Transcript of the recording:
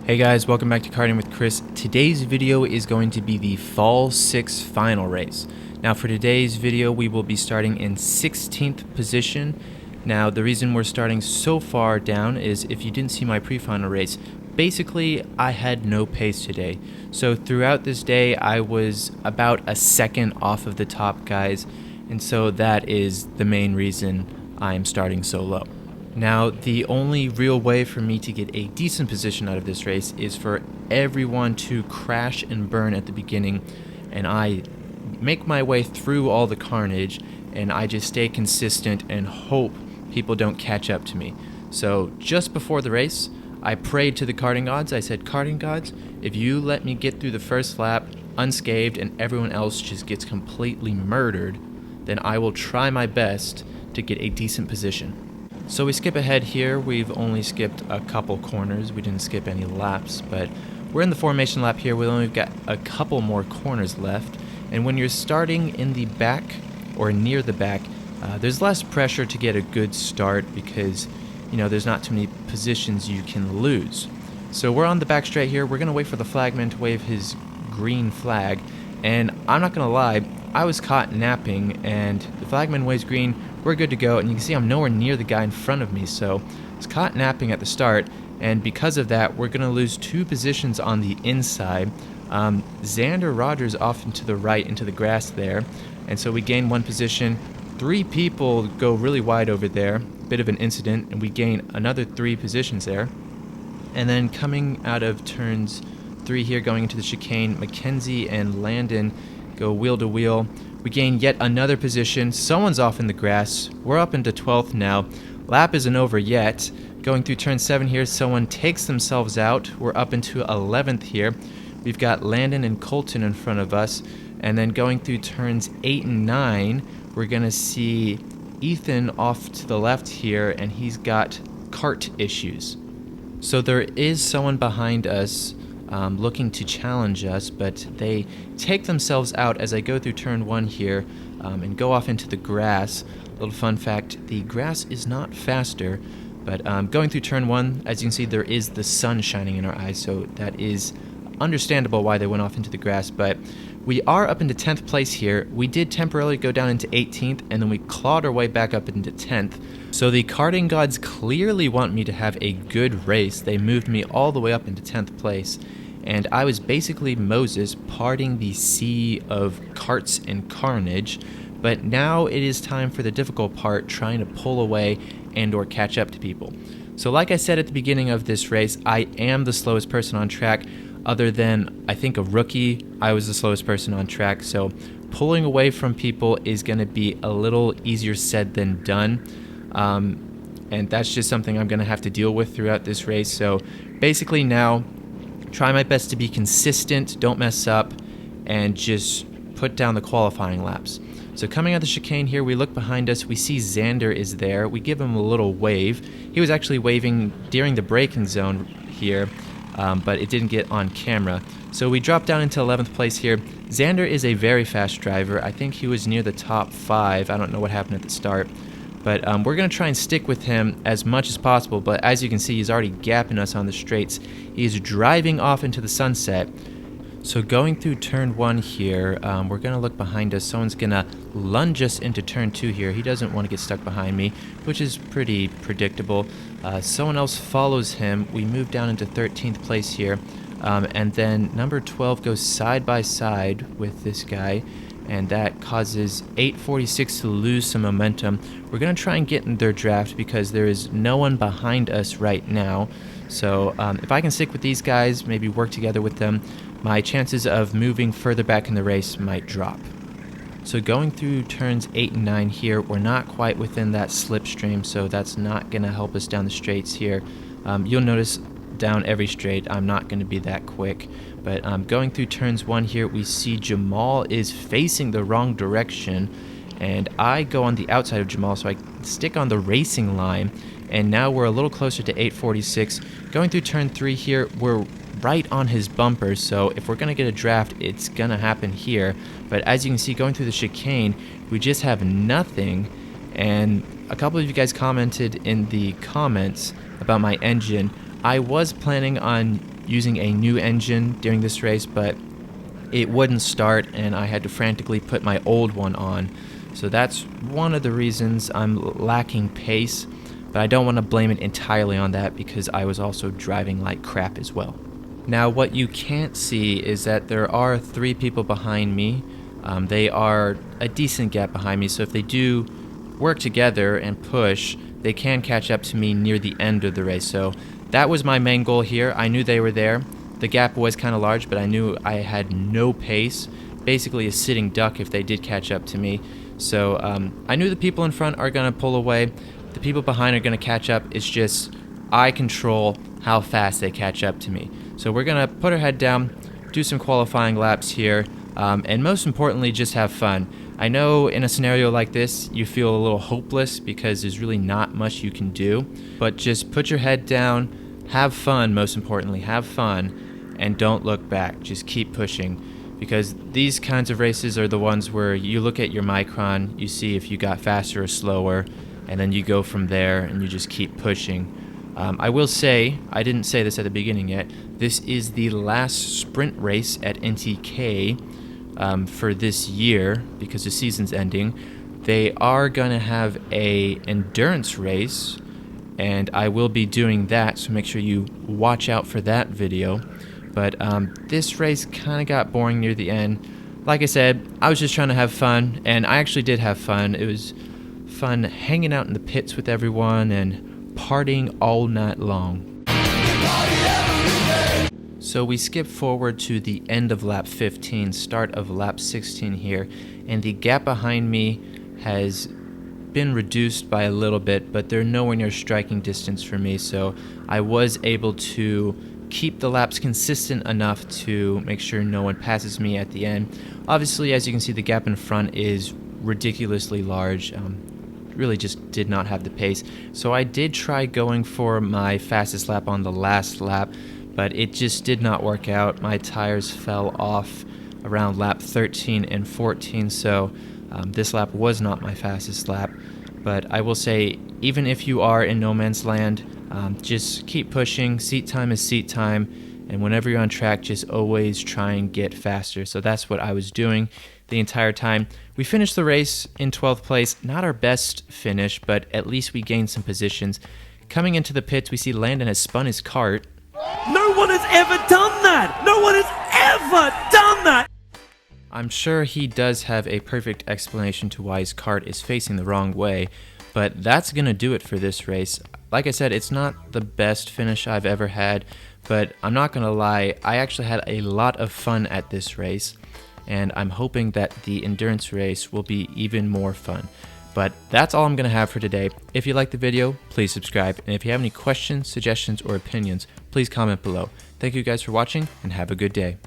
Hey guys, welcome back to Karting with Chris. Today's video is going to be the Fall 6 final race. Now for today's video, we will be starting in 16th position. Now the reason we're starting so far down is if you didn't see my pre-final race, basically I had no pace today. So throughout this day, I was about a second off of the top guys, and so that is the main reason I'm starting so low. Now, the only real way for me to get a decent position out of this race is for everyone to crash and burn at the beginning, and I make my way through all the carnage, and I just stay consistent and hope people don't catch up to me. So just before the race, I prayed to the karting gods. I said, "Karting gods, if you let me get through the first lap unscathed and everyone else just gets completely murdered, then I will try my best to get a decent position." So we skip ahead here. We've only skipped a couple corners. We didn't skip any laps, but we're in the formation lap here. We've only got a couple more corners left. And when you're starting in the back or near the back, there's less pressure to get a good start because, there's not too many positions you can lose. So we're on the back straight here. We're going to wait for the flagman to wave his green flag. And I'm not going to lie, I was caught napping, and the flagman waves green. We're good to go, and you can see I'm nowhere near the guy in front of me, so I was caught napping at the start, and because of that, we're going to lose 2 positions on the inside. Xander Rogers off into the right, into the grass there, and so we gain 1 position. 3 people go really wide over there, bit of an incident, and we gain another 3 positions there. And then coming out of turns 3 here, going into the chicane, Mackenzie and Landon go wheel to wheel. We gain yet another position. Someone's off in the grass. We're up into 12th now. Lap isn't over yet. Going through turn 7 here, someone takes themselves out. We're up into 11th here. We've got Landon and Colton in front of us. And then going through turns 8 and 9, we're going to see Ethan off to the left here, and he's got cart issues. So there is someone behind us looking to challenge us, but they take themselves out as I go through turn 1 here and go off into the grass. A little fun fact, the grass is not faster, but going through turn 1, as you can see, there is the sun shining in our eyes, so that is understandable why they went off into the grass. But we are up into 10th place here. We did temporarily go down into 18th, and then we clawed our way back up into 10th. So the karting gods clearly want me to have a good race. They moved me all the way up into 10th place. And I was basically Moses parting the sea of carts and carnage, but now it is time for the difficult part, trying to pull away and or catch up to people. So like I said at the beginning of this race, I am the slowest person on track. Other than, I think, a rookie, I was the slowest person on track, so pulling away from people is going to be a little easier said than done. And that's just something I'm going to have to deal with throughout this race. So basically now, try my best to be consistent, don't mess up, and just put down the qualifying laps. So coming out the chicane here, we look behind us, we see Xander is there. We give him a little wave. He was actually waving during the braking zone here, but it didn't get on camera. So we drop down into 11th place here. Xander is a very fast driver. I think he was near the top 5. I don't know what happened at the start. But we're going to try and stick with him as much as possible. But as you can see, he's already gapping us on the straights. He's driving off into the sunset. So going through turn 1 here, we're going to look behind us. Someone's going to lunge us into turn 2 here. He doesn't want to get stuck behind me, which is pretty predictable. Someone else follows him. We move down into 13th place here. And then number 12 goes side by side with this guy, and that causes 846 to lose some momentum. We're going to try and get in their draft because there is no one behind us right now. So if I can stick with these guys, maybe work together with them, my chances of moving further back in the race might drop. So going through turns 8 and 9 here, we're not quite within that slipstream, so that's not going to help us down the straights here. You'll notice down every straight, I'm not going to be that quick. But going through turns 1 here, we see Jamal is facing the wrong direction, and I go on the outside of Jamal, so I stick on the racing line, and now we're a little closer to 846. Going through turn 3 here, we're right on his bumper, so if we're going to get a draft, it's going to happen here. But as you can see, going through the chicane, we just have nothing, and a couple of you guys commented in the comments about my engine. I was planning on using a new engine during this race, but it wouldn't start and I had to frantically put my old one on. So that's one of the reasons I'm lacking pace, but I don't want to blame it entirely on that because I was also driving like crap as well. Now what you can't see is that there are 3 people behind me. They are a decent gap behind me, so if they do work together and push, they can catch up to me near the end of the race. So that was my main goal here. I knew they were there. The gap was kind of large, but I knew I had no pace, basically a sitting duck if they did catch up to me. So I knew the people in front are going to pull away. The people behind are going to catch up. It's just I control how fast they catch up to me. So we're going to put our head down, do some qualifying laps here, and most importantly, just have fun. I know in a scenario like this, you feel a little hopeless because there's really not much you can do, but just put your head down, have fun, most importantly, have fun, and don't look back. Just keep pushing, because these kinds of races are the ones where you look at your micron, you see if you got faster or slower, and then you go from there and you just keep pushing. I will say, I didn't say this at the beginning yet, this is the last sprint race at NTK for this year because the season's ending. They are going to have a endurance race, and I will be doing that, so make sure you watch out for that video. But this race kind of got boring near the end. Like I said, I was just trying to have fun, and I actually did have fun. It was fun hanging out in the pits with everyone and partying all night long. So we skip forward to the end of lap 15, start of lap 16 here, and the gap behind me has been reduced by a little bit, but they're nowhere near striking distance for me, so I was able to keep the laps consistent enough to make sure no one passes me at the end. Obviously, as you can see, the gap in front is ridiculously large. Really just did not have the pace. So I did try going for my fastest lap on the last lap, but it just did not work out. My tires fell off around lap 13 and 14, so this lap was not my fastest lap. But I will say, even if you are in no man's land, just keep pushing. Seat time is seat time, and whenever you're on track, just always try and get faster. So that's what I was doing the entire time. We finished the race in 12th place. Not our best finish, but at least we gained some positions. Coming into the pits, we see Landon has spun his cart. No one has ever done that! No one has ever done that! I'm sure he does have a perfect explanation to why his cart is facing the wrong way, but that's going to do it for this race. Like I said, it's not the best finish I've ever had, but I'm not going to lie, I actually had a lot of fun at this race, and I'm hoping that the endurance race will be even more fun. But that's all I'm going to have for today. If you liked the video, please subscribe, and if you have any questions, suggestions, or opinions, please comment below. Thank you guys for watching, and have a good day.